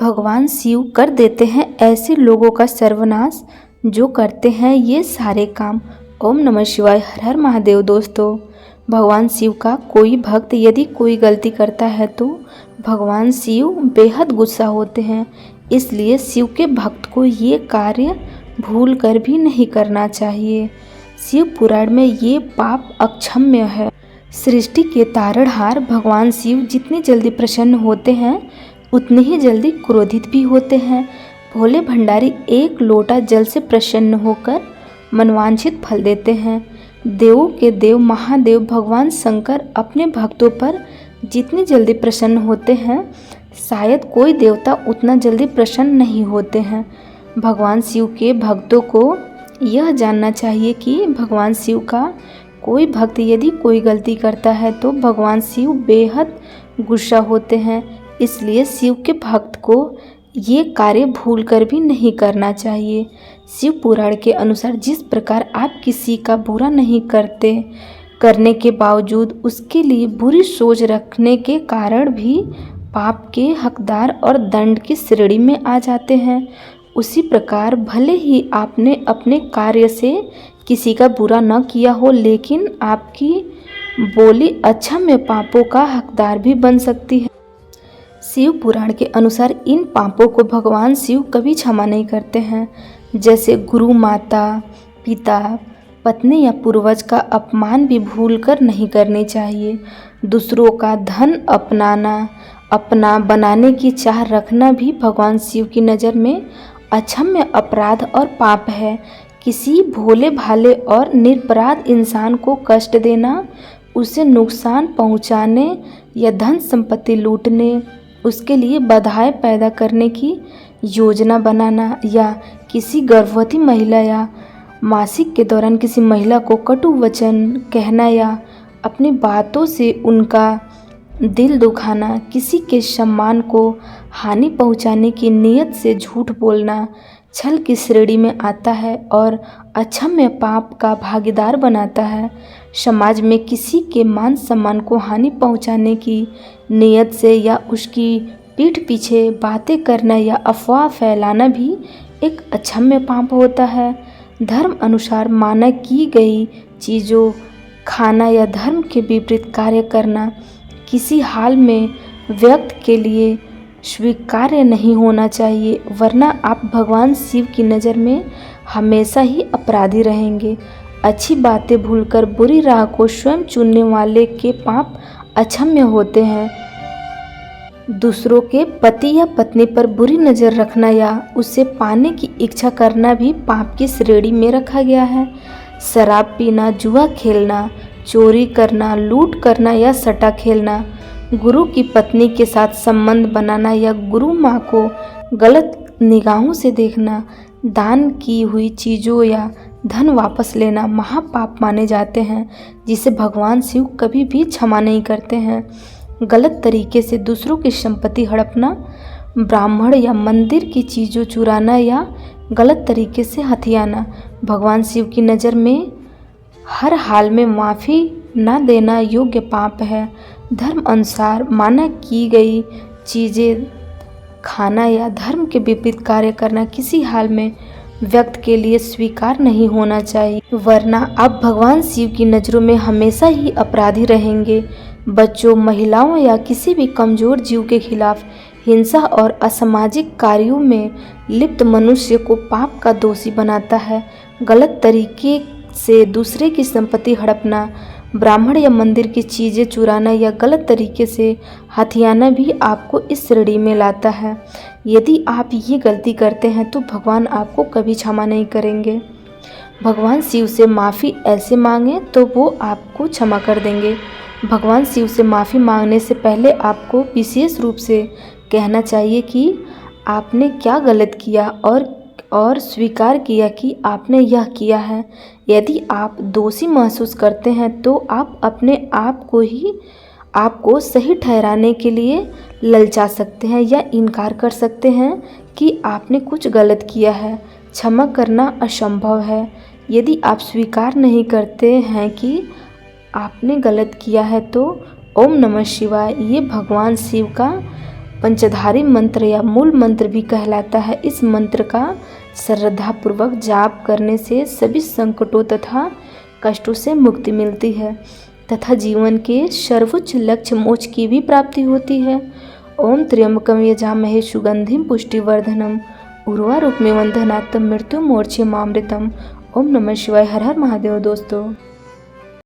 भगवान शिव कर देते हैं ऐसे लोगों का सर्वनाश जो करते हैं ये सारे काम। ओम नमः शिवाय, हर हर महादेव। दोस्तों, भगवान शिव का कोई भक्त यदि कोई गलती करता है तो भगवान शिव बेहद गुस्सा होते हैं। इसलिए शिव के भक्त को ये कार्य भूल कर भी नहीं करना चाहिए। शिव पुराण में ये पाप अक्षम्य है। सृष्टि के तारणहार भगवान शिव जितनी जल्दी प्रसन्न होते हैं उतनी ही जल्दी क्रोधित भी होते हैं। भोले भंडारी एक लोटा जल से प्रसन्न होकर मनवांछित फल देते हैं। देवों के देव महादेव भगवान शंकर अपने भक्तों पर जितनी जल्दी प्रसन्न होते हैं शायद कोई देवता उतना जल्दी प्रसन्न नहीं होते हैं। भगवान शिव के भक्तों को यह जानना चाहिए कि भगवान शिव का कोई भक्त यदि कोई गलती करता है तो भगवान शिव बेहद गुस्सा होते हैं। इसलिए शिव के भक्त को ये कार्य भूल कर भी नहीं करना चाहिए। शिव पुराण के अनुसार जिस प्रकार आप किसी का बुरा नहीं करने के बावजूद उसके लिए बुरी सोच रखने के कारण भी पाप के हकदार और दंड की श्रेणी में आ जाते हैं, उसी प्रकार भले ही आपने अपने कार्य से किसी का बुरा न किया हो लेकिन आपकी बोली अक्षम्य पापों का हकदार भी बन सकती है। शिव पुराण के अनुसार इन पापों को भगवान शिव कभी क्षमा नहीं करते हैं, जैसे गुरु, माता पिता, पत्नी या पूर्वज का अपमान भी भूलकर नहीं करनी चाहिए। दूसरों का धन अपना बनाने की चाह रखना भी भगवान शिव की नज़र में अक्षम्य अपराध और पाप है। किसी भोले भाले और निरपराध इंसान को कष्ट देना, उसे नुकसान पहुंचाने या धन संपत्ति लूटने, उसके लिए बाधाएं पैदा करने की योजना बनाना या किसी गर्भवती महिला या मासिक के दौरान किसी महिला को कटु वचन कहना या अपनी बातों से उनका दिल दुखाना, किसी के सम्मान को हानि पहुंचाने की नीयत से झूठ बोलना छल की श्रेणी में आता है और अक्षम्य पाप का भागीदार बनाता है। समाज में किसी के मान सम्मान को हानि पहुंचाने की नीयत से या उसकी पीठ पीछे बातें करना या अफवाह फैलाना भी एक अक्षम्य पाप होता है। धर्म अनुसार माना की गई चीज़ों खाना या धर्म के विपरीत कार्य करना किसी हाल में व्यक्ति के लिए स्वीकार्य नहीं होना चाहिए, वरना आप भगवान शिव की नज़र में हमेशा ही अपराधी रहेंगे। अच्छी बातें भूलकर बुरी राह को स्वयं चुनने वाले के पाप अक्षम्य होते हैं। दूसरों के पति या पत्नी पर बुरी नज़र रखना या उसे पाने की इच्छा करना भी पाप की श्रेणी में रखा गया है। शराब पीना, जुआ खेलना, चोरी करना, लूट करना या सट्टा खेलना, गुरु की पत्नी के साथ संबंध बनाना या गुरु माँ को गलत निगाहों से देखना, दान की हुई चीज़ों या धन वापस लेना महापाप माने जाते हैं, जिसे भगवान शिव कभी भी क्षमा नहीं करते हैं। गलत तरीके से दूसरों की संपत्ति हड़पना, ब्राह्मण या मंदिर की चीज़ों चुराना या गलत तरीके से हथियाना भगवान शिव की नज़र में हर हाल में माफ़ी न देना योग्य पाप है। धर्म अनुसार माना की गई चीज़ें खाना या धर्म के विपरीत कार्य करना किसी हाल में व्यक्ति के लिए स्वीकार नहीं होना चाहिए, वरना आप भगवान शिव की नज़रों में हमेशा ही अपराधी रहेंगे। बच्चों, महिलाओं या किसी भी कमज़ोर जीव के खिलाफ हिंसा और असामाजिक कार्यों में लिप्त मनुष्य को पाप का दोषी बनाता है। गलत तरीके से दूसरे की संपत्ति हड़पना, ब्राह्मण या मंदिर की चीज़ें चुराना या गलत तरीके से हथियाना भी आपको इस श्रेणी में लाता है। यदि आप ये गलती करते हैं तो भगवान आपको कभी क्षमा नहीं करेंगे। भगवान शिव से माफ़ी ऐसे मांगें तो वो आपको क्षमा कर देंगे। भगवान शिव से माफ़ी मांगने से पहले आपको विशेष रूप से कहना चाहिए कि आपने क्या गलत किया और स्वीकार किया कि आपने यह किया है। यदि आप दोषी महसूस करते हैं तो आप अपने आप को सही ठहराने के लिए ललचा सकते हैं या इनकार कर सकते हैं कि आपने कुछ गलत किया है। क्षमा करना असंभव है। यदि आप स्वीकार नहीं करते हैं कि आपने गलत किया है तो ओम नमः शिवाय ये भगवान शिव का पंचधारी मंत्र या मूल मंत्र भी कहलाता है। इस मंत्र का श्रद्धापूर्वक जाप करने से सभी संकटों तथा कष्टों से मुक्ति मिलती है तथा जीवन के सर्वोच्च लक्ष्य मोक्ष की भी प्राप्ति होती है। ओम त्र्यंबकम यजामहे सुगंधिम पुष्टिवर्धनम उर्वारुकमिव बंधनात् मृत्युर्मोक्षामृतम्। ओम नमः शिवाय। हर हर महादेव दोस्तों।